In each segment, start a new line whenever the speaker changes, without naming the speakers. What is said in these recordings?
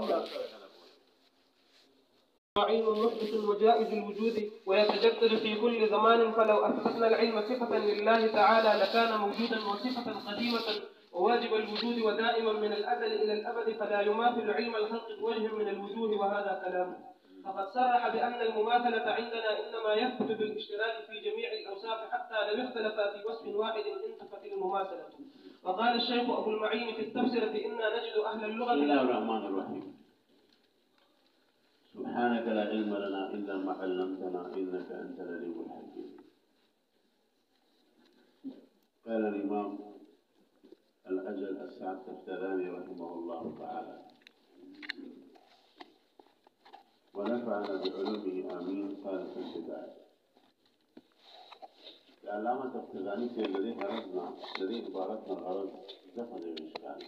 أولى. علم محدث وجائز الوجود ويتجدد في كل زمان، فلو أثبتنا العلم صفة لله تعالى لكان موجودا وصفة قديمة وواجب الوجود ودائما من الأزل إلى الأبد، فلا يماثل علم الخلق بوجه من الوجوه، وهذا كلامه. فقد صرح بأن المماثلة عندنا إنما يثبت بالاشتراك في جميع الأوصاف حتى لو اختلفا في وصف واحد انتفت المماثلة. وقال الشيخ أبو المعين في التفسير إنا نجد أهل اللغة.
بسم الله الرحمن الرحيم. سبحانك لا علم لنا إلا ما علمتنا إنك أنت العليم الحكيم. قال الإمام الأجل السعد التفتزاني رحمه الله تعالى ونفعنا بعلومه آمين. قال في البداية العلامة التفتزاني في الذي غرضنا الذي عبارتنا الغرض دفع الإشكال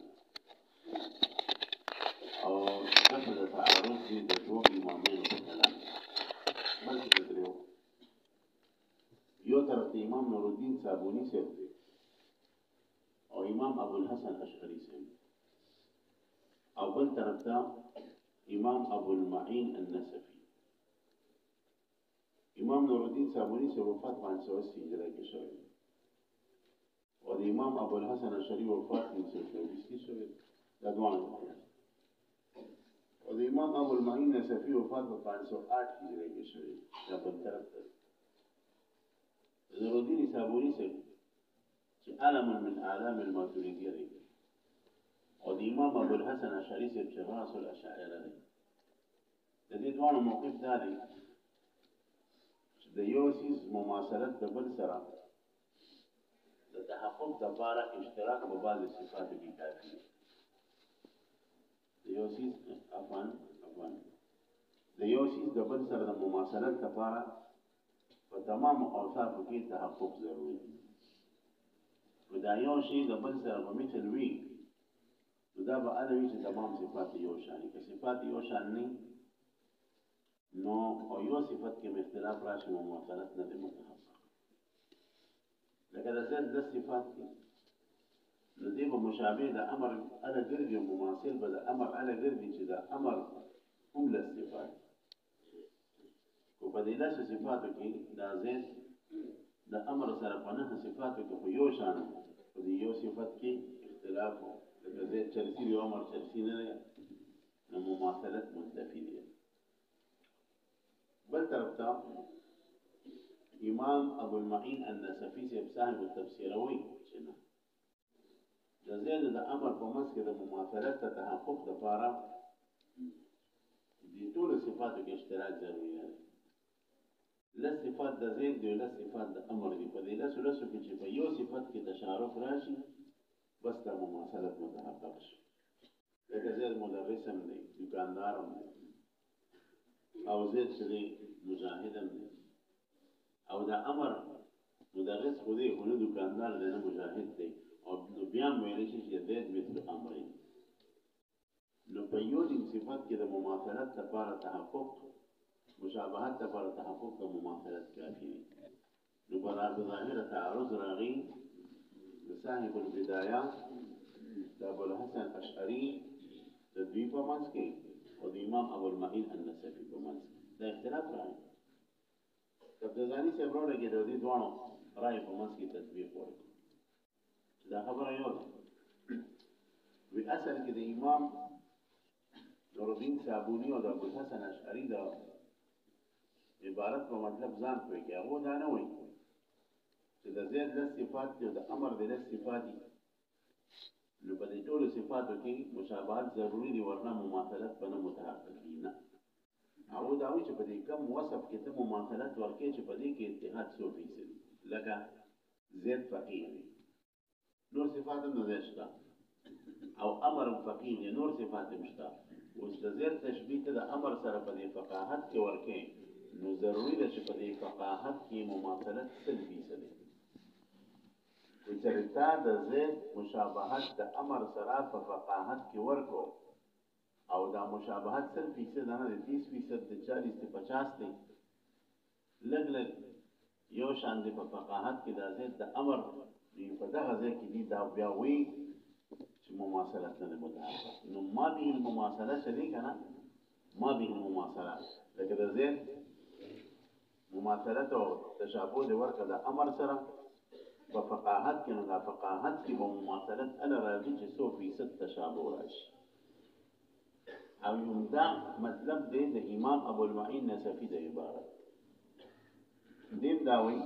أو دفع تعارض في دفوع إمامين الكلام بل تدريو يو طرف إمام نور الدين صابوني سيد أو إمام أبو الحسن الأشعري سيد أو بل طرف إمام أبو المعين النسفي. إمام نور الدين صابوني سيد وفاة عن سواسي جلاك شوي، والإمام أبو الحسن الأشعري وفاة من سواسي شوي لدوانا، والإمام أبو المعين النسفي وفاة عن سواسي جلاك شوي لبن طرف. نور الدين صابوني سيد علم من أعلام الماتريدية، والإمام أبو الحسن الأشعري سيد راس الأشاعرة. الذي وانا موقف ذلك ديوسيس مماثلة ببلسرة لتحقق دبارة اشتراك ببعض الصفات الكافية. ديوسيس ببلسرة مماثلة دبارة فتمام أوصاف كي تحقق ضروري. ودايوشي ببلسرة بمثل وي وده بقى ويش تمام صفات يوشاني كصفات يوشاني نو أو يو صفات كم اختلاف راشي ومواصلتنا لمتحقق. لكن زاد ده صفات نضيف مشابه ده أمر على قرب مماثل بده أمر على قرب كده أمر كل الصفات. وبديلاش صفاتك ده زاد ده أمر سرقناها صفاتك في يوشان ودي يو صفاتك اختلافه. زي تشلسي وعمر تشلسي نلا مماثلة منتفية. بل تربطا إمام أبو المعين النسفي صاحب التفسيروي شنا زيادة ده أمر بمسك ده مماثلة تحقق دفارة دي طول صفاتك اشتراك ضروري. لا صفات ده زيد دي ولا صفات ده أمر دي فدي لا سلسل كي فيو صفات كي تشارف راشي بس ده مماثلة متحققش. لكن زي المدرسة من دكاندار من أو زيد شدي مجاهدا من أو ده أمر مدرس خدي هنا دكاندار لنا مجاهد دي أو بيان ميليش يزيد مثل أمرين. نبيون صفات كده مماثلات تبارة تحقق مشابهات تبارة تحقق مماثلات كافية. نبرا بظاهرة تعرض راغي لصاحب البدايات أبو الحسن الأشعري تدوي بمانسكي والإمام أبو المعين النسفي بمانسكي ده اختلاف رأي. تبتزاني سيبرورة كده ودي دوانو رأي بمانسكي تدوي فورك ده خبر يولا بأسل كده إمام نور الدين صابوني وده أبو الحسن الأشعري ده عبارت بمطلب زان كوي هو ده نوي كده زيد للصفات ده أمر ده للصفاتي لو بدي تقول صفاته كي مشابهات ضروري دي ورنا مماثلات بنا متحققين. أو داوي بدي كم وصف كده مماثلات وركيش بدي كي اتحاد سوفي سن لك زيد فقير نور صفات نزشتا أو أمر فقير نور صفات مشتا واستزيد تشبيه كده أمر سر بدي فقاهات كي وركين نو ضروري ده بدي فقاهات كي مماثلات سلفي سن وچرتا د زید مشابهت د امر سره په فقاهت کې ورکو او دا مشابهت 100% نه د 30% د 40 د 50 دی لګ لګ یو شان دی په فقاهت کې د زید د امر دی په دغه ځای کې دی دا بیا وی مماثلة للمتعاقد إنه ما به المماثلة شريكنا ما به المماثلة لكن زين مماثلته تشابه لورقة ده أمر سرة ففقاهات كنا فقاهات كي بمماثلة أنا راضي جسو في 6 تشابه راشي أو يمدع مطلب ده إمام أبو المعين نسفي ده عبارة ديم داوي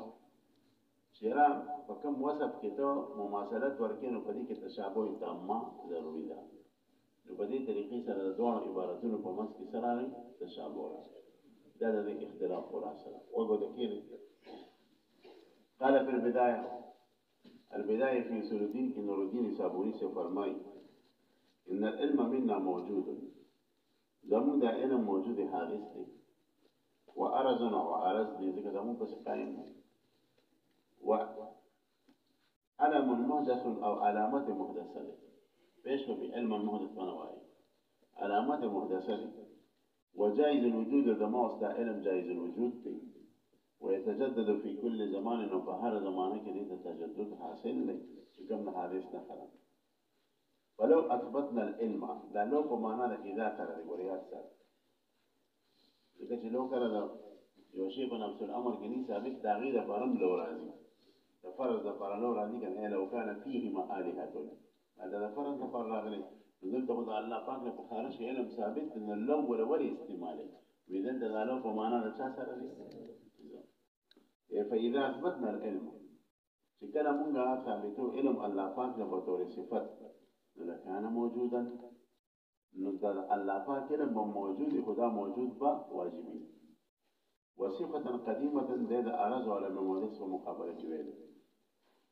شراء فكم وصف كتو مماثلات وركين وفديك التشابه تاما ضروري ده وبدي طريقي سره دوه عبارتونو په منځ کې سره تشابه راځي دا د اختلاف وراسره وګورئ کېږي قال في البداية في سور الدين كي نور الدين صابوني سے فرمائی ان العلم منا موجود زمون دا علم موجود حادث دی وارزنا وارز دی ذکر زمون پس قائم دی و علم محدث او علامات محدثة دی پیش في علم المحدث بنواي علامات محدثة وجائز الوجود دماغ علم جائز الوجود دي ويتجدد في كل زمان وفهر زمانك دي تجدد حاصل لي كم حادثنا خلق ولو أثبتنا العلم لا لو بمعنى إذا ترى وريات سر لكن لو كان يوشي بنفس الأمر كني ثابت تغيير فرم لو رازي تفرز فرلو رازي كان لو كان فيهما آلهة هذا فرض فرغني نقول تقول الله فاق لفخارش علم ثابت ان الاول ولا استعماله واذا انت قالوا فمعنى الاساس فاذا اثبتنا العلم شكل منغا ثابتو علم الله فاق لبطور صفات لكان موجودا نقول الله فاق علم موجود خدا موجود با واجبي وصفة قديمة ذات أرز على ممارس ومقابلة جويل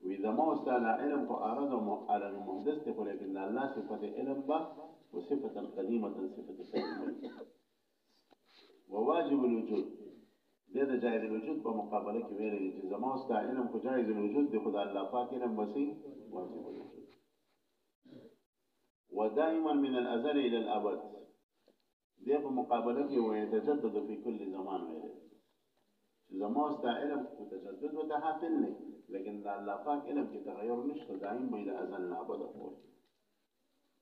وإذا ما وصل علم فأراد على المحدث ولكن الله صفة علم با وصفة قديمة صفة قديمة وواجب الوجود ده جائز الوجود بمقابلة كبيرة إذا ما وصل علم فجائز الوجود ده خدا الله فاك علم وسيم واجب الوجود ودائما من الأزل إلى الأبد ده بمقابلة ويتجدد في كل زمان ويرد إذا ما وصل علم وتجدد وتحافل لكن الله پاک علم کی تغیر نشته دائم بین ازل ابد اقول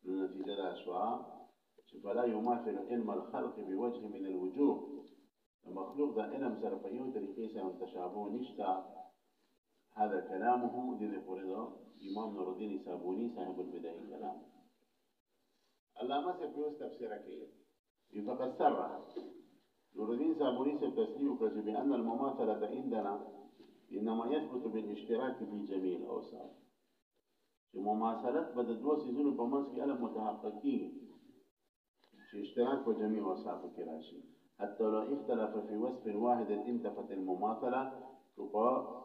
النتيجه ده شواء فلا يماثل علم الخلق بوجه من الوجوه المخلوق ده علم سره په یو طریقې سره تشابه نشته هذا كلامه دي فرضه امام نور الدين صابوني صاحب البدايه كلام علامه سے پیوس تفسیر کوي فقط صرح نور الدين صابوني سے تسليم کوي بان المماثله عندنا إنما يثبت بالاشتراك في جميع الأوصاف. مماثلة بدل دو سيزون بمنس في ألم متحققين. اشتراك بجميع أوصاف الكراشي. حتى لو اختلف في وصف واحد انتفت المماثلة كبا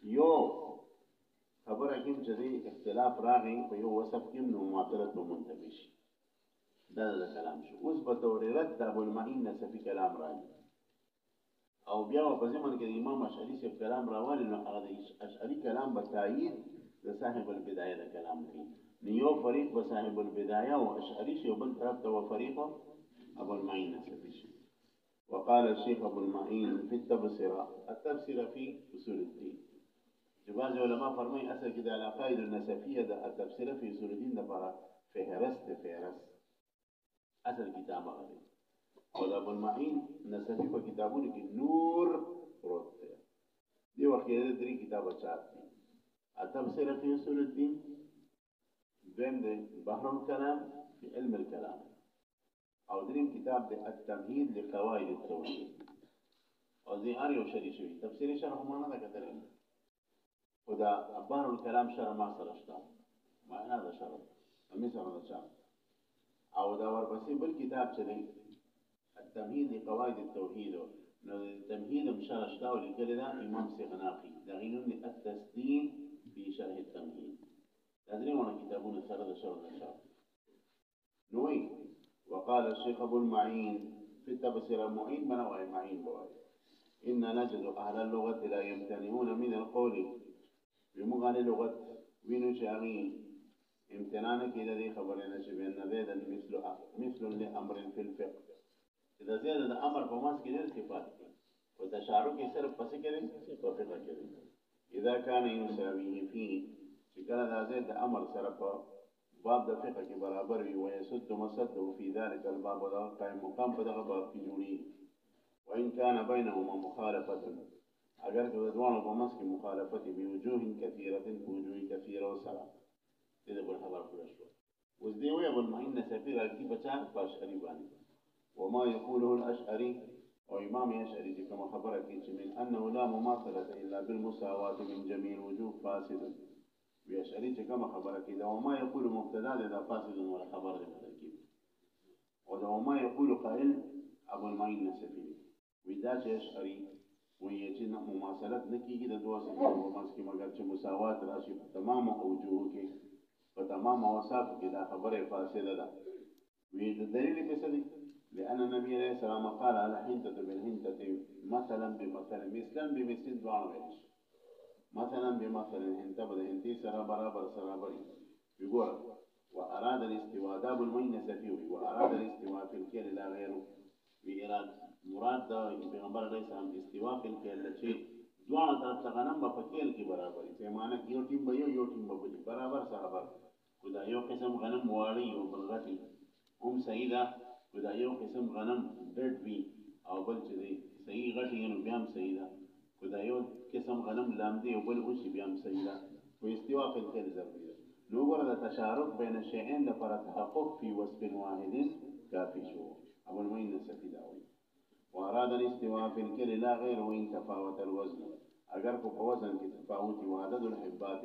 يو خبر كم جدي اختلاف راغي فيو وصف كم مماثلة بمنتبش. ده كلام شو. وثبت ورد أبو المعين نسفي كلام راغي. او بیا په زمن کې امام اشعری سے کلام راوړل نو هغه اشعری کلام به تایید د صاحب البدایه د کلام دی نیو فریق به صاحب البدایه او اشعری شی بل طرف ته فریق ابو المعين نسبی وقال الشيخ ابو المعين في التبصره في اصول الدين بعض علماء فرمای اصل کې د عقاید النسفیه د التبصره في اصول الدين لپاره فهرست اصل کتاب هغه اور ابو المعين نسبی په کتابونو کې نور پروت دی دی وخت یې درې کتابه چاپ دي التبصره في اصول الدين بين بحر الكلام في علم الكلام او دریم کتاب دی التمهيد لقواعد التوحيد او دې اړ یو شری شوی تفسیر شرح معنا دا کتل خدا بحر الكلام شرح ما سره شته معنا دا شرح همي سره دا او دا ورپسې بل کتاب چې التمهيد لقواعد التوحيد التمهيد مشارش داو لكده امام سيغناقي دغينون التسديد في شرح التمهيد لازم وانا كتابون سرد شرح نوي وقال الشيخ ابو المعين في التبصره معين منوع معين بواي ان نجد اهل اللغه لا يمتنعون من القول بمغاني لغه وينو شاغين امتنانك الذي خبرنا بان زيدا مثل لامر في الفقه إذا زيادة الأمر بماس كده صفات وتشارك يصير بس كده صفات كده إذا كان يساويه فيه شكل هذا زيادة الأمر صرف باب د فقه کې برابر وي ويسد مسده في ذلك الباب ولا قائم مقام په دغه باب کې جوړي وان كان بينهما مخالفه اگر که دوانو په منځ کې مخالفت وي وجوه كثيره وجوه كثيره وسره دې په خبر کړو شو اوس دی وی ابو المعين سفير کی بچا اشعري باندې وما يقوله الاشعري او امام اشعري كما خبره کې چې من انه لا مماثله الا بالمساواه من جميع الوجوه فاسد واشعري چې کوم خبره کې دا وما يقول مبتدا دا فاسد ولا خبر دې ترکیب او دا وما يقول قائل ابو المعين سفير ودا چې اشعري وایي چې نه مماثلت نه کیږي د دوه سره په منځ کې مګر چې مساوات راشي په تمام اوجوه کې په تمام اوصاف کې دا خبره فاسده ده وی د دلیل په څه دي لأن النبي عليه السلام قال على حنطة بالحنطة مثلا بمثل مثلا بمثل دوانو ویش مثلا بمثل حنطة بالحنطة سرا برابر سرا بری يقول وأراد الاستواء داب المين سفيوي وأراد الاستواء في الكيل لا غيره بإراد مراد دا پیغمبر علیہ السلام استواء في الكيل لچه دوانو طرف تغنم با پکیل کی برابری پیمانه یو ټیم به یو ټیم به برابر سرا بر خدا یو قسم غنم واړی او بلغتی هم سیدا خدا یو قسم غنم ډډ وی او بل چې دی صحیح غټي نو بیا هم صحیح ده خدا یو قسم غنم لامدي او بل اوسي بیا هم صحیح ده خو استواء في الكل ضروري ده نو ګوره د تشارک بین الشیئین لپاره تحقق فی وصف واحد کافی شو ابو المعين سفید اوي واراد الاستواء في الكل لا غير وان تفاوت الوزن اگر کو په وزن کې تفاوت او عدد الحبات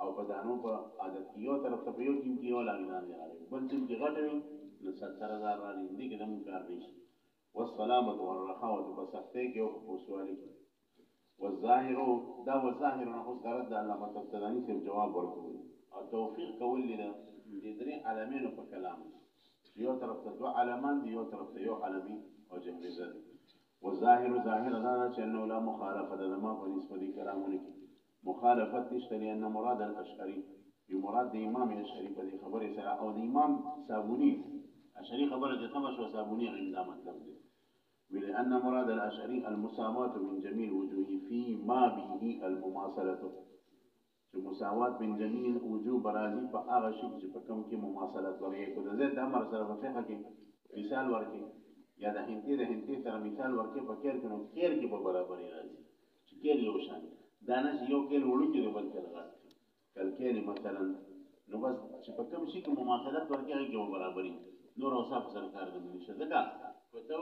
او په دانو په عادت یو طرف ته یو ټیم کې یو لاګدان دی بل ټیم کې غټوي نو 70000 را دي کې دمو کار نشي والسلامه والرخاوه بسخته کې او پوسوالي کې والظاهر دا والظاهر نو خو درد علامه تبتدانی سے جواب ورکوي او توفیق کول لري د درې علامینو په کلام یو طرف ته دوه علمان دي یو طرف ته یو علامي او جهمزه والظاهر ظاهر دا چې انه لا مخالفه ده ما په نسبت کلامونه کې مخالفت نشته لأن مراد الاشعري بمراد د امام اشعري په دې خبره سره او د امام صابوني اشعري خبره د خمس و صابوني عند مطلب دی ولأن مراد الاشعري المساواة من جميع الوجوه فيما به المماثلة چې مساوات من جميع الوجوه برازي په هغه شي چې په کوم کې مماثلت ورغی کو د زید امر سره په فقه کې مثال ورکړي یا د هندي سره مثال ورکړي په کېر کې نو کېر کې په برابرۍ راځي چې کېر یو شان دانه یو کېر وړو کې بل کېر غاټ کل کېر مثلا نو بس چې په کوم شي کې مماثلت ورکړي کې برابرۍ نور اوصاف سره کار دی نشه ځکه په تو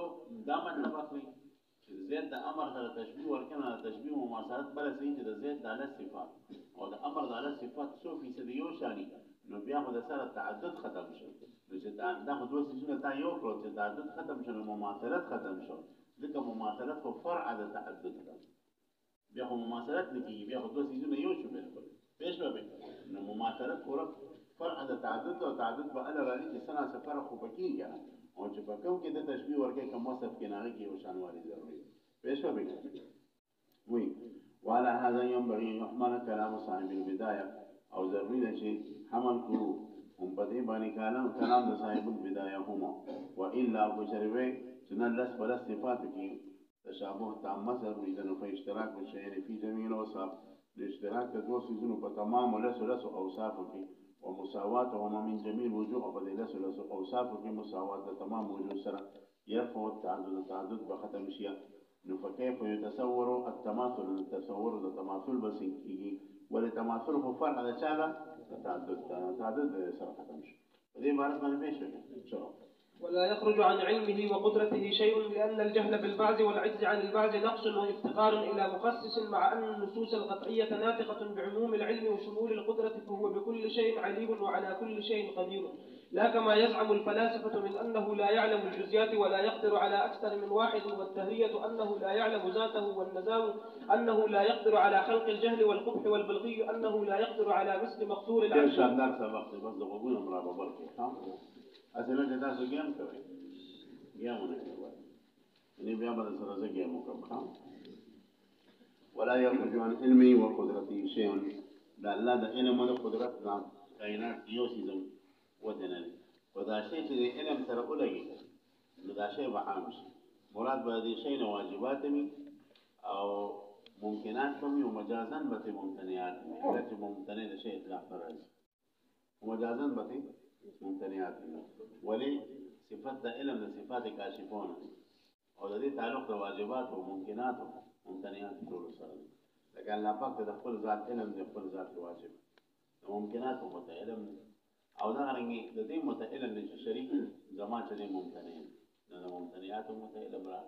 دا مطلب اخلي چې زید د امر سره تشبیه ورکنه تشبیه مماثلت بل سي چې د زید د صفات او د امر د صفات 100% یو شانی نو بیا خو د سره تعدد ختم شو نو چې دا خو دوه سيزونه تا یو کړو چې تعدد ختم شو مماثلت ختم شو ځکه مماثلت خو فرع د تعدد ده بیا خو مماثلت نکېږي بیا خو دوه سيزونه یو شو بالکل پېښ به نو مماثلت خو فرع د تعدد او تعدد به ال راځي چې سنا سفر خو پکېږي او چې په کوم کې د تشبیه ورکې کوم وصف کې نه کې یو شانوالي ضروري پېښ به وي وعلى هذا ينبغي ان يحمل كلام صاحب البدايه او ضروري ده چې حمل کړو هم په دې باندې کلام د صاحب البدايه هم والا بشروي چې نه لس بل صفات کې تشابه تام ضروري ده نو په اشتراک شيء في جميع الاوصاف الاشتراك د دوه سيزونو په تمام ولس اوصاف کې ومساواتهما من جميع الوجوه وبدلس اوصاف کې مساوات د تمام وجوه سره يرفع التعدد بختم شيء نو فكيف يتصور التماثل التصور التماثل بس کیږي ولې تماثل خو فرع د چاله تعدد سره ختم شي دې عبارت باندې شو
ولا يخرج عن علمه وقدرته شيء لأن الجهل بالبعض والعجز عن البعض نقص وافتقار إلى مخصص مع أن النصوص القطعية ناطقة بعموم العلم وشمول القدرة فهو بكل شيء عليم وعلى كل شيء قدير لا كما يزعم الفلاسفة من أنه لا يعلم الجزئيات ولا يقدر على أكثر من واحد والدهرية أنه لا يعلم ذاته والنزاو أنه لا يقدر على خلق الجهل والقبح والبلغي أنه لا يقدر على مثل مقصور العقل.
إن شاء الله سبق بس ضغطون أمر ببركة أصلاً جدا سجيم كوي جيمونه كوي إني بيعمل سرزة جيمو كم ولا يخرج عن علمه وقدرته شيء لا ده علم ولا قدرة نعم كائنات يوسيزم ودنل وذا شيء چې علم سره ولګي نو دا شی به عام شي مراد به دې شی نه واجبات مي او ممکنات به او مجازن به ممتنعات مي چې ممتنع د شی اطلاق راځي ومجازا بتي ممتنعات ولي صفات علم صفات كاشفون او د دې تعلق د واجبات او ممکنات او ممتنعات ټول سره لکه الله پاک د خپل ذات علم د خپل ذات واجب ممکنات او متعلم او دا غرنګي د دې متعلم نشي شریک زما چې ممتنع د ممتنعات او متعلم را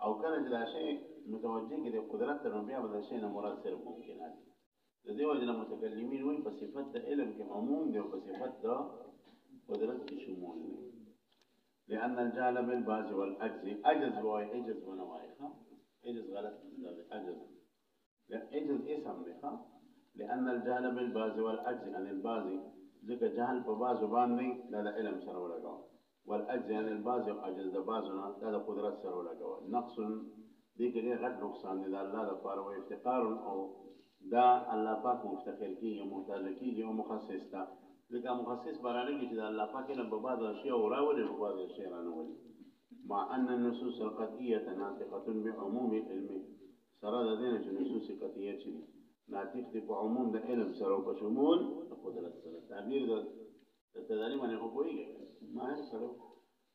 او کله چې دا شی متوجه کې د قدرت تر بیا د شی نه مراد صرف ممکنات د دې وجه متکلمین وایي په صفت د علم کې عموم دی او په صفت د قدرت کې شمول دی لأن الجهل بالبعض والعجز عجز وعجز ونوائخ عجز غلط عجز عجز اسم لخا لأن الجهل بالبعض والعجز عن البعض ذكر جهل ببعض باندې دا علم سره ولګاو والعجز عن البعض عجز د بعضنا دا قدرت سره ولګاو نقص دې کې غټ نقصان دی د الله لپاره او افتقار او دا الله پاک مفتخر کیږي محتاج کیږي او مخصص تا ځکه مخصص برانه کې چې الله پاک نه په بعض اشیاء او راولي په بعض اشیاء راولي مع ان النصوص القطعيه ناطقه بعموم العلم سره د دې چې نصوص قطعيه چې ناطق دي په عموم د علم سره او په شمول د قدرت سره تعبیر د تداري باندې خو کوي ما سره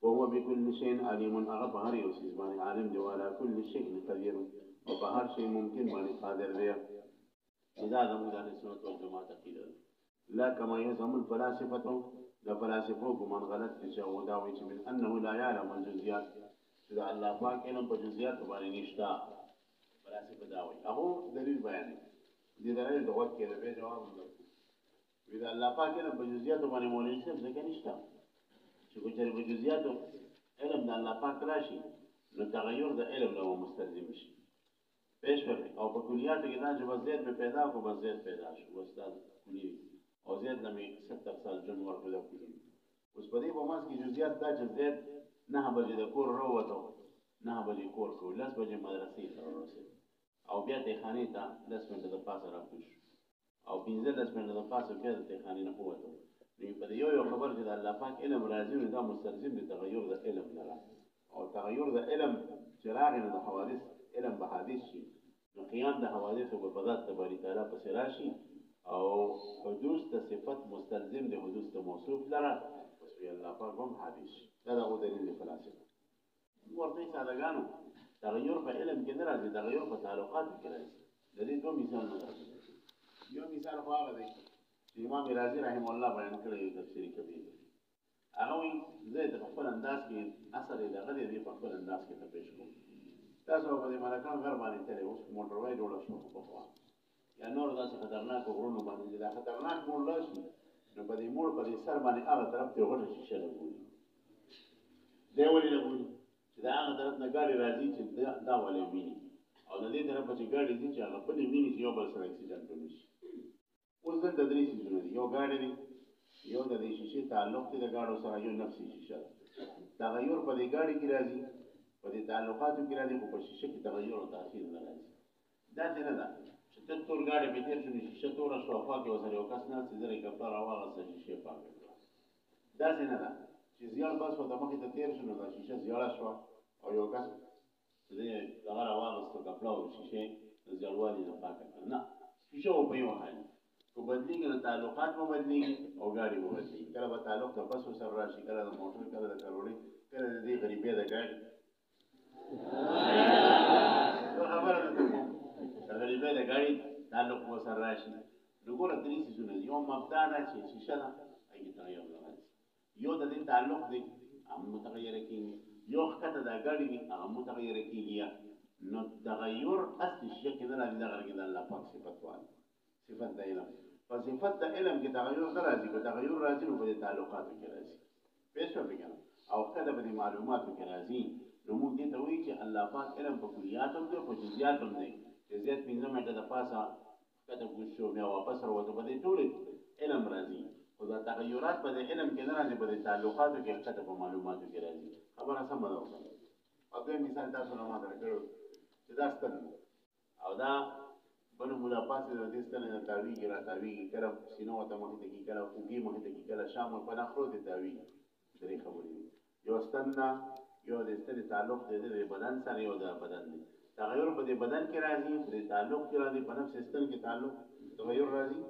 وهو بكل شيء عليم هغه په هر یو شی باندې عالم دی او على كل شيء قدير او په هر شی ممکن باندې قادر دی اذا زموږ د سنت والجماعت عقیده لا كما يزعم الفلاسفه ده فلاسفه ګمان غلط دي چې او دا وایي چې من انه لا يعلم الجزئيات اذا الله پاک علم په جزئیات باندې نشتا فلاسفه دا وایي هغه دلیل بیان دي دلیل د وخت کې به جواب ورکړي اذا الله پاک علم په جزئیات باندې مولوی صاحب ځکه نشتا چې کوچري په جزئیات علم د الله پاک راشي نو تغیر د علم له مستلزم شي پیش کړي او په کلیات کې دا چې وضعیت به پیدا کو وضعیت پیدا شو استاد کلی او زید نمی 70 سال جن ورکړل کلی اوس په دې په ماس کې جزئیات دا چې زید 9 بجې د کور راوته 9 بجې کور کو 10 بجې مدرسې ته ورسېد او بیا ته خانه ته 10 منټه د پاسه راکوش او 15 منټه د پاسه بیا ته خانه نه قوت نو په دې یو خبر چې د الله پاک علم راځي نو دا مستلزم دي تغیر د علم نه او تغیر د علم چراغ د حوادث علم به حادث شي نو قیام د حوادث او په ذات تبارک تعالی په سراشي او حدوث د صفت مستلزم د حدوث د موصوف لره پس وی الله پاک هم حادث دا د دلیل فلسفه ورته سادهګانو تغیر په علم کې نه راځي تغیر په تعلقات کې راځي د دې دوه مثالونه یو مثال خو هغه دی چې امام رازی رحم الله بیان کړی د تفسیر کبیر هغه وی زه د خپل انداز کې اثر یې دغه دی په خپل انداز کې پیش کوم تاسو په دې ملکان غر باندې تللی اوس موټر وای جوړ شو په خوا یا نور داسې خطرناک غرونو باندې دا خطرناک مور راشي نو په دې مور په دې سر باندې هغه طرف ته غوټه شیشه لګوي دی ولې لګوي چې دا هغه طرف نه ګاډي راځي چې دا ولې ویني او د دې طرف چې ګاډي دي چې هغه په دې ویني چې یو بل سره اکسیډنټ وشي اوس د تدریس جوړ دي یو ګاډي دی یو د دې شیشه تعلق دی د ګاډو سره یو نفسي شیشه تغیر په دې ګاډي کې راځي په دې تعلقاتو کې راځي په شیشه کې تغیر او تاثیر نه راځي دا څنګه ده چې تور ګاډي به تیر شي شیشه تور شو افا کې وسره یو کس نه چې زری کپړه راوغه شیشه پاک دا څنګه ده چې زیړ بس په دماغ ته تیر شنو دا شیشه زیړه شو او یو کس چې هغه راوغه ست کپړه او شیشه زیړوالي نه پاک نه شیشه په یو حال کو بدلیږي نو تعلقات مو بدلیږي او ګاډي مو بدلیږي کله به تعلق د بس سره راشي کله د موټر کله د کروڑي کله د دې غریبې د ګاډي خبره ده غریبې د ګاډي تعلق مو سره راشي وګوره درې سيزونه یو مبدا ده چې شیشه ده هغه تغیر راځي یو د دې تعلق دی هم متغیر کیږي یو خطه د ګاډي دی هغه متغیر کیږي نو تغیر اصل شي کې نه راځي دا غره کې د الله پاک صفات وایي صفات د علم په صفات د علم کې تغیر نه راځي په تغیر راځي نو په تعلقاتو کې راځي پېښه وکړه او کله په معلوماتو کې راځي نو موږ دې ته وایي چې الله پاک علم په کلیات او په جزئیات باندې جزئیات 15 منټه د پاسه کله ګوشو بیا واپس وروته په دې ټول علم راځي او دا تغیرات په علم کې نه راځي په تعلقاتو کې کله په معلوماتو کې راځي خبره سم ده او دې مثال تاسو نه ما درکړو چې دا ستنه او دا بنو مولا پاسه د دې ستنه د تاویږي را تاویږي کله سینو ته مخ ته کې کله خوږي مخ ته کې کله شام په نخرو دې تاویږي درې خبرې یو ستنه یو د ستنې تعلق دې د بدن سره یو د بدن دی تغیر په دې بدن کې راځي په تعلق کې راځي په نفس ستن کې تعلق تغیر راځي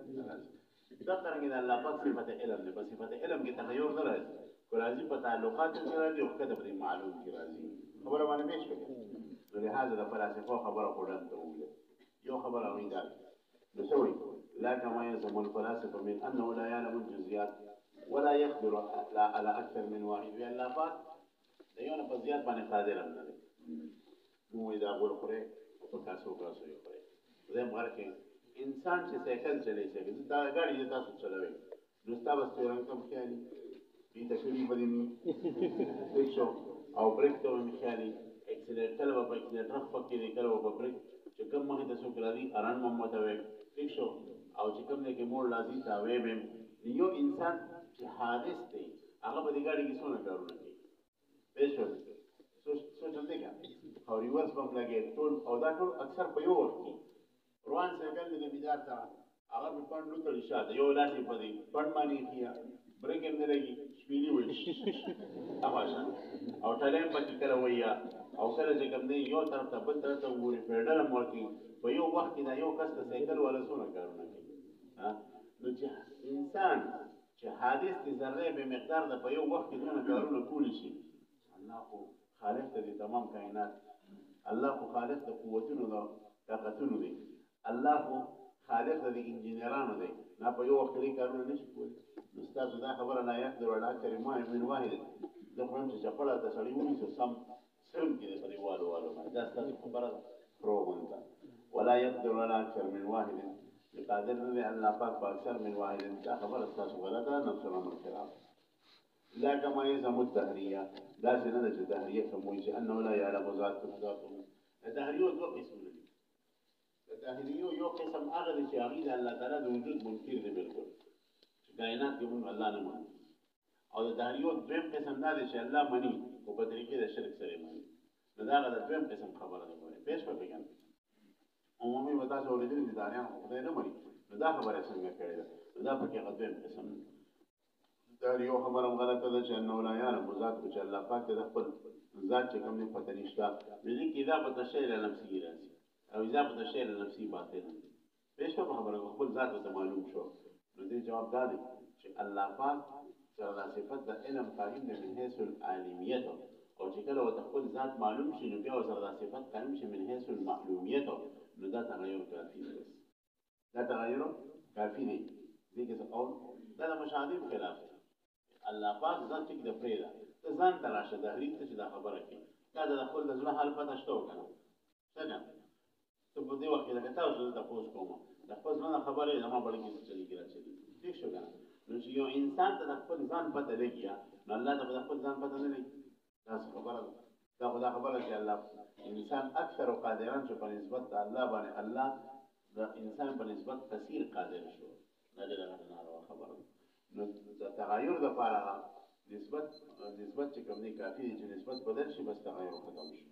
ذكر إذا الله پاک صفت علم ده، بس صفت علم کې تغیر نه راځي. ولازم په تعلقات کې راځي او کده په معلوم کې راځي. خبره باندې پېښ کړه. لهذا د فلسفه خبره قرآن ته وګورئ. یو خبره ویدا. نسوي لا كما يزعم الفلاسفة من أنه لا يعلم الجزئيات ولا يقدر على أكثر من واحد. وأن الله پاک دیونه په زیات باندې قادر نه دی. نو دا ګور خوري په تاسو کاسو یو خوري. زه مګر کې انسان چې سایکل چلے شي دا ګاډي تاسو چلوي. نو تاسو څنګه کوم خیالي دې تشریح باندې دیکھو او بریک ته مخالي اکسلریټر او په اکسلریټر پکې دی کړو په بریک چې کوم مخه تاسو کړی اران محمد وې دیکھو او چې کوم نه کې مور لازم تا وې بهم یو انسان چې حادث دی هغه په دې ګاډي کې څونه کارونه کوي پېښو سوچ دې کا او ریورس باندې لګي ټول او دا ټول اکثر په یو وخت کې روان سایکل دې بيدار تا هغه په پاندو ته اشاره یو لاسي په دې پړ باندې کیه بریک هم نه لګي شپېلې وې افاشا او ټلیم پکې کله ویا او کله چې کوم دی یو طرف ته بل طرف ته وګوري پیډل هم ورکی په یو وخت کې دا یو کس ته سایکل ولا څونه کارونه کوي نو چې انسان چې حادث دي ذره به مقدار د په یو وخت کې څونه کارونه کولی شي الله خو خالق ته تمام کائنات الله خو خالق د قوتونو د طاقتونو دی الله خو خالق د انجینرانو دی نه په یو وخت کې کارونه نشي کولی استاد دا خبره نه یاد وړا کړی ما من واحد زه کوم چې چپړه ته سړی ونی څه سم کې په دیوالو باندې دا ستاسو خبره پروګرام ده ولا يقدر ولا اكثر من واحد بقادر نه الله پاک په اکثر من واحد دا خبره تاسو غلطه نه سلام الكلام لا كما يزعم الدهريه لا سنه الدهريه کوم چې انه لا يعلم ذاته الدهريه دوه قسمونه دي الدهريه یو قسم هغه چې هغه الله تعالی د وجود منکر دی بالکل کائنات کې موږ الله نه مانو او د دهریو دویم قسم دا دی چې الله مني او په طریقې د شرک سره مني نو دا غل دویم قسم خبره ده وایي پېښ په بیان عمومي ودا څو لیدل دي داریان خدای نه مني نو دا خبره څنګه کړې ده دا په کې غدویم قسم دهریو خبره غلطه ده چې انه لا يعلم ذات چې الله پاک د خپل ذات چې کوم نه پته نشته دې کې دا په تشریح نفسي راځي او دا په تشریح نفسي باطل پېښ په خبره خپل ذات ته معلوم شو نو دې جواب دا دی چې الله پاک سره صفت د علم قائم دی من حيث العالمیت او چې کله وت خپل ذات معلوم شي نو بیا سره صفت قائم شي من حيث المعلومیت نو دا تغیر کافی دی دا تغیر کافی دی دغه څه دا د مشاهده خلاف دی الله پاک ځان ټیک د پریدا ته ځان تراشه د هریت چې دا خبره کوي دا د خپل د ځله حال پته شته وکنه څنګه ته په دې وخت کې دا تاسو ته پوښتنه کوم د خپل ځان خبره نه ما بلکې څه چلی کېږي ٹھیک شو کنه نو چې یو انسان ته خپل ځان پته لګي نو الله ته خپل ځان پته نه لګي دا خبره دا خبره چې الله انسان اکثر قادران چې په نسبت الله باندې الله د انسان په نسبت کثیر قادر شو دا د الله خبره نو د تغیر د لپاره نسبت چې کوم نه کافي چې نسبت بدل شي بس تغیر ختم شي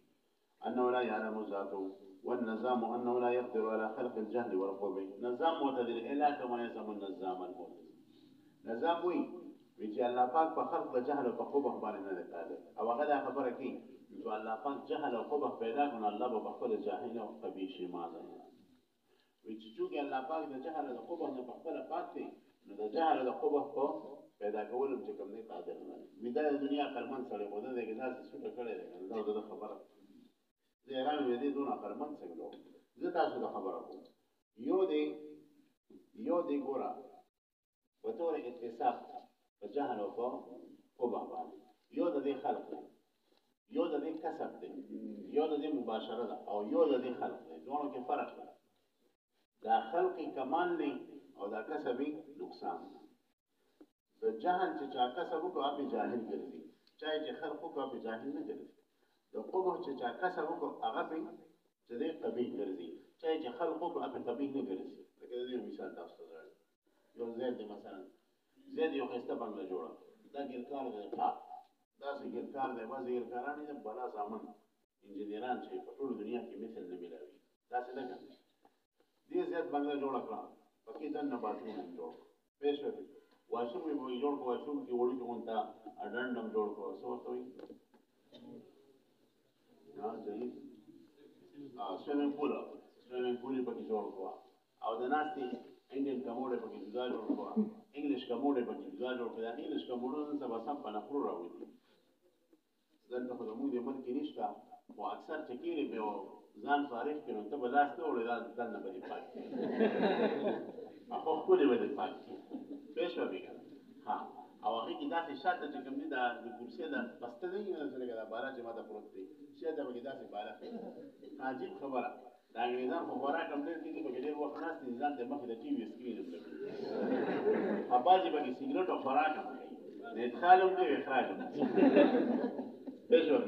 انه لا يعلم ذاته والنظام انه لا يقدر على خلق الجهل والقرب نظام معتدل الا كما يسمى النظام المعتدل نظام وی چې الله پاک په خلق د جهل او په قبح باندې نه قادر او هغه خبره کوي چې الله پاک جهل او قبح پیدا کړي الله به خپل جاهل او قبیح شي مازه وی چې الله پاک د جهل او قبح نه په خپل پاک دی نو د جهل او قبح په پیدا کول چې کوم نه قادر نه وي دا دنیا کلمن سره غوډه دغه ځای څه کړي دا د خبره زیران وې دي دونه کلمن څنګه زه تاسو ته خبره کوم یو دی ګورا وتور اتصاب په جهل او قبح باندې یو د دې خلق دی یو د دې کسب دی یو د دې مباشره ده او یو د دې خلق دی دوه کې فرق دی دا خلقی کمال نه او دا کسبی نقصان د جهل چې چا کسب کو اپ جاهل ګرځي چې خلق کو اپ جاهل نه ګرځي د قبح چې چا کسب کو هغه به چې دې قبیح ګرځي چې خلق کو اپ قبیح نه ګرځي لکه دې مثال تاسو ته یو زید مثلا زید یو خسته بنگله جوړه دا ګلکار دی دا څه ګلکار دی وځي ګلکاران دې بلا سامان انجینران چې په ټول دنیا کې مثل نه ملوي دا څه نه کوي دې زید بنگله جوړه کړه پکې دنه باثروم جوړ پېښه واشم وی جوړ کو واشم کې وړي کومتا اډندم جوړ کو څه ورته وي سویمنګ پول پکې جوړ کو او د ناستي انډین کموډ په کې جدا جوړ کړو انګلیش کموډ په کې جدا جوړ کړو انګلیش کموډ نن سبا سم په نخرو راوړي ځکه خو موږ د ملک نشته او اکثر چکیری به ځان فارغ کړو ته بلاست وړي دا نه بری پاتې اخو خپل به پاتې پېښ وبې ها او هغه کې داسې شاته چې کوم دي د کرسي د بسته دی نه څنګه دا بارا چې ماته پروت دی شاته به داسې بارا عجیب خبره دا انګریزان خو خوراک هم ډېر دي په ډېر وخت ناست انسان ته مخې د ټي وي سکرین هم لګي اباځي به سیګریټ او خوراک هم کوي د ادخال هم دی اخراج هم پېښور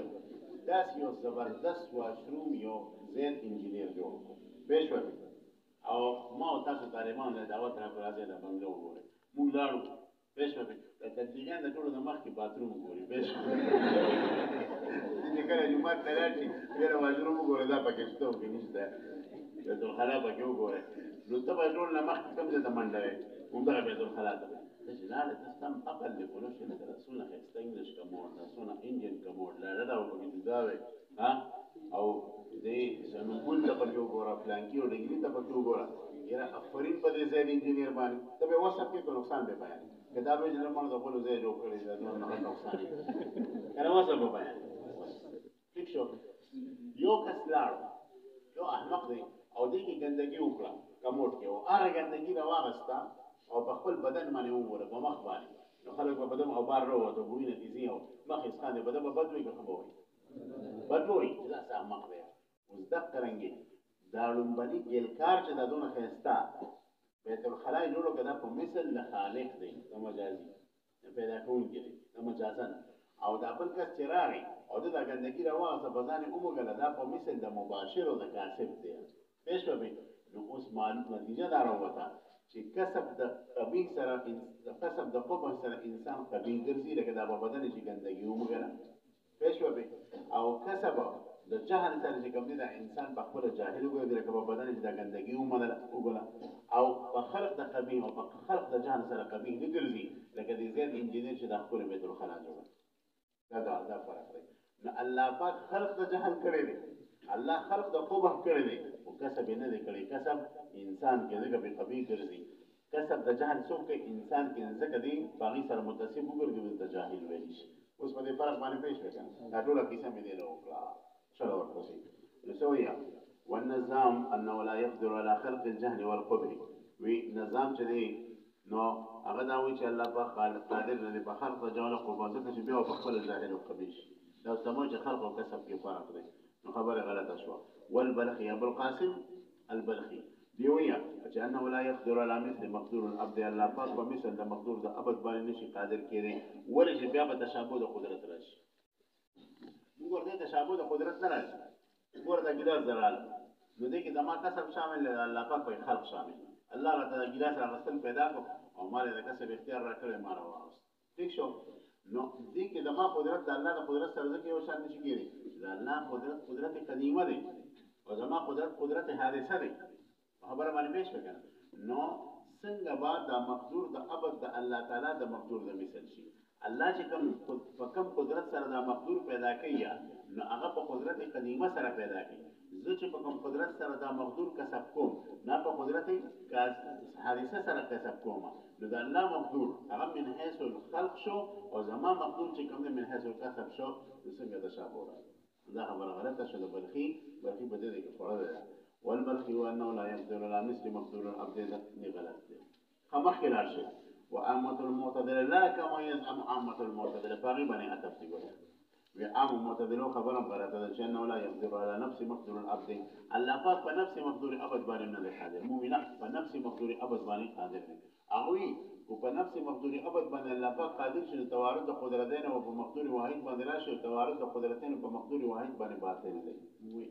داسې یو زبردست واشروم یو زین انجینیر جوړ کړو پېښور او ما او تاسو طالبان له دعوت راکړه راځي دا بنګلو وګورئ موږ لاړو پېښور د تدریجان د ټولو د مخکې باتروم وګورئ پېښور چې کله جومات ته راشي ډېره واشروم وګورئ دا پکې شته او که نشته بیت الخلا پکې وګورئ نو ته به ټول نه مخکې کوم ځای ته منډه وې همدغه بیت الخلا ته ته چې لاړې ته سم عقل دې پوره شي لکه دا څونه ښایسته انګلیش کموډ دا څونه انډین کموډ لاړه دا پکې جدا وې ها او دې سنوګل ته پکې وګوره فلانکي او ډنګري ته پکې وګوره یاره افرین په دې ځای د انجینیر باندې ته به وصف کې په نقصان به بیان کتاب یې چې موږ د خپل ځای جوړ کړی دا نور نه نقصان کنه وصف به بیان ٹھیک شو یو کس لاړ یو احمق دی او دې کې ګندګي وکړه کموډ کې او هغه ګندګي راواغسته او په خپل بدن باندې وګوره په مخ باندې نو خلک په بدن او بار وروته بوی نتیجې او مخ یې ستانه بدن په بدوي کې خبروي بدوي دا څه احمق دی اوس د قرنګي دا لومبني ګلکار چې دا دونه ښایسته بیت الخلا جوړو کړه په مثل د خالق دی د مجازي پیدا کوونکی دی د مجازن او دا بل کس چې راغی او دا ګندګي راوغسته په ځان یې وموږله دا په مثل د مباشر او د کاسب دی پېښ به نو اوس معلوم نتیجه دا راووته چې کسب د قبیح سره کسب د قبح سره انسان قبیح ګرځي لکه دا په بدن چې ګندګي وموږله پېښ به او کسب د جهل سره چې کوم دی دا انسان په خپل جاهل وګرځي لکه په بدن چې دا ګندګي وموږله او په خلق د قبیح او په خلق د جهل سره قبیح نه ګرځي لکه د زید انجینیر چې د خپل بیت الخلا جوړ دا فرق دی نو الله پاک خلق د جهل کړی دی الله خلق د قبح کړی دی او کسب نه دی کړی کسب انسان کې دغه په قبیح ګرځي کسب د جهل څوک انسان کې ځکه دی باغی سره متصف وګرځي د جاهل ویل شي اوس په دې فرق باندې پېښ وکړه دا ټول کیسه مې دی وکړه چلو ورته نو سویا والنظام انه لا يقدر على خلق الجهل والقبح وی نظام چې دی نو هغه دا وایي چې الله پاک خالق قادر دی په خلق د جهل او قبح چې بیا په خپل جاهل او قبیح دا سمو چې خلق او کسب کې فرق دی نو خبره غلطه شو والبلخي ابو القاسم البلخي دیویا چې انه لا يقدر على مثل مقدور العبد الله پاک په مثل د مقدور د عبد باندې نشي قادر کېږي ولې چې بیا په تشابه د قدرت راشي موږ ورته تشابه د قدرت نه راشي ورته ګلاس درال نو دې کې زما کسب شامل دی الله پاک په خلق شامل الله تعالی ګلاس راغستل پیدا کو او مال د کسب اختیار راکړي ما راوست ٹھیک شو نو دې کې زما قدرت د الله د قدرت سره ځکه یو شان نشي کېږي د الله قدرت قدیمه دی او زما قدرت حادثه دی خبره باندې پېښ وکړه نو څنګه با د مقدور د ابد د الله تعالی د مقدور د مثل شي الله چې کوم قدرت سره د مقدور پیدا کوي نو هغه په قدرت قدیمه سره پیدا کوي زه چې په کوم قدرت سره د مقدور کسب کوم نه په قدرت حادثه سره کسب کوم نو د الله مقدور هغه من حيث الخلق شو او زما مقدور چې کوم من حيث الکسب شو څنګه د شابه دا خبره غلطه شوه بلخي په دې کې فورا والبلخي وانه لا يقدر على مثل مقدور العبد غلط خمخ الارشد وعامة المعتدله لا كما يزعم عامة المعتدله باغي بني اتفسير وعام المعتدله خبرا غلطه چې انه لا يقدر على نفس مقدور العبد الله پاک په نفس مقدور عبد باندې نه قادر مؤمن په نفس مقدور عبد باندې قادر دی هغه او په نفس مقدور عبد باندې الله پاک قادر شي توارد قدرتین او په مقدور واحد باندې راشي توارد قدرتین په مقدور واحد باندې باطل دی وی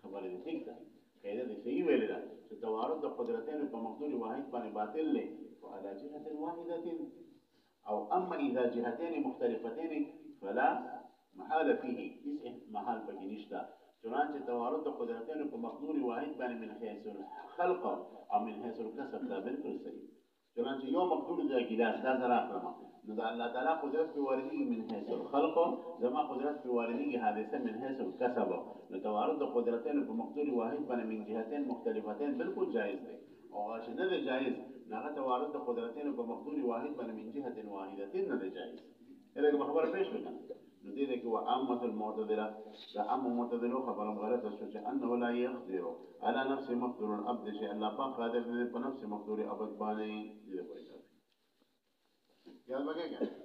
خبره دې ٹھیک ده قاعده دې صحیح ویل ده چې توارد قدرتین په مقدور واحد باندې باطل دی او على جهه واحده او اما اذا جهتين مختلفتين فلا محال فيه هیڅ محال پکې نشته چنانچه توارد قدرتین په مقدور واحد باندې من حيث الخلق او من حيث الكسب دا بالکل صحیح چنانچه یو مقدور دی ګلاس دا زرا اخرمه نو دا الله تعالی قدرت په واردی من حيث الخلق زما قدرت په واردی حادثه من حيث الكسب نو توارد قدرتین په مقدور واحد باندې من جهتين مختلفتين بالکل جائز دی او عشان هذا جائز ناقه توارد قدرتين بمقدور واحد بل من جهه واحده هذا جائز اذا خبر فيش بنا نديك هو عامة المعتدلة لعام المعتدلة خبر غلطة أنه لا يقدر على نفس مقدور الأبد شيء لا قادر بنفس مقدور أبد باني قال بقى